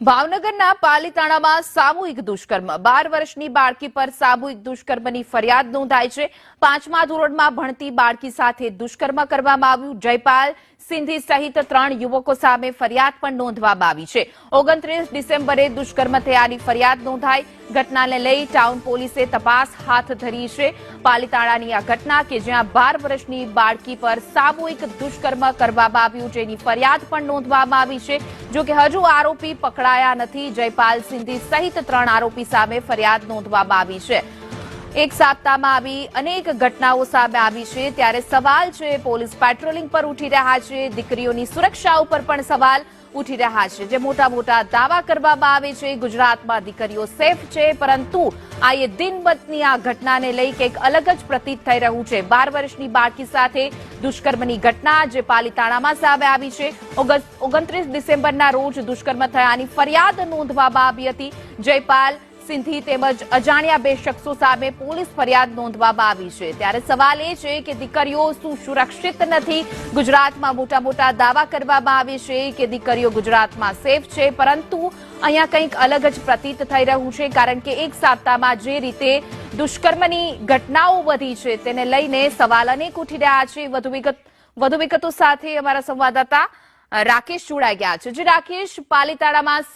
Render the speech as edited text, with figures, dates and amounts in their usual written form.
ભાવનગરના પાલીતાણામાં સામૂહિક દુષ્કર્મ 12 વર્ષની બાળકી પર સામૂહિક દુષ્કર્મની ફરિયાદ નોંધાઈ છે। 5મા ધોરણમાં ભણતી બાળકી સાથે દુષ્કર્મ કરવામાં આવ્યું। જયપાલ સિંધી સહિત 3 યુવકો સામે ફરિયાદ પણ નોંધવામાં આવી છે। 29 ડિસેમ્બરે દુષ્કર્મ થયાની ફરિયાદ નોંધાઈ। ઘટનાને લઈ ટાઉન પોલીસે તપાસ હાથ ધરી છે। પાલીતાણાની આ ઘટના કે જ્યાં 12 વર્ષની બાળકી પર સામૂહિક દુષ્કર્મ કરવામાં આવ્યું જેની ફરિયાદ પણ નોંધવામાં આવી છે। જો કે હજુ આરોપી પકડાયા નથી। જયપાલ સિંધી સહિત 3 આરોપી સામે ફરિયાદ નોંધવામાં આવી છે। એક સપ્તાહમાં આવી અનેક ઘટનાઓ સામે આવી છે ત્યારે સવાલ છે પોલીસ પેટ્રોલિંગ પર ઉઠી રહ્યા છે। દીકરીઓની સુરક્ષા ઉપર પણ સવાલ ઉઠી રહ્યા છે। જે મોટા મોટા દાવા કરવામાં આવે છે ગુજરાતમાં દીકરીઓ સેફ છે પરંતુ આ એ દિનબદની આ ઘટનાને લઈ કંઈક અલગ જ પ્રતીત થઈ રહ્યું છે। 12 વર્ષની બાળકી સાથે દુષ્કર્મની ઘટના જે પાલીતાણામાં સામે આવી છે। 29 ડિસેમ્બરના રોજ દુષ્કર્મ થયાની ફરિયાદ નોંધવામાં આવી હતી। જયપાલ સિંધી તેમજ અજાણ્યા 2 શખ્સો સામે પોલીસ ફરિયાદ નોંધવામાં આવી છે। ત્યારે સવાલ એ છે કે દીકરીઓ શું સુરક્ષિત નથી? ગુજરાતમાં મોટા મોટા દાવા કરવામાં આવે છે કે દીકરીઓ ગુજરાતમાં સેફ છે પરંતુ અહીંયા કંઈક અલગ જ પ્રતીત થઈ રહ્યું છે કારણ કે એક સપ્તાહમાં જે રીતે દુષ્કર્મની ઘટનાઓ વધી છે તેને લઈને સવાલ અનેક ઉઠી રહ્યા છે। વધુ વિગતો સાથે અમારા સંવાદદાતા રાકેશ જોડાઈ ગયા છે। જે રાકેશ, પાલીતાણામાં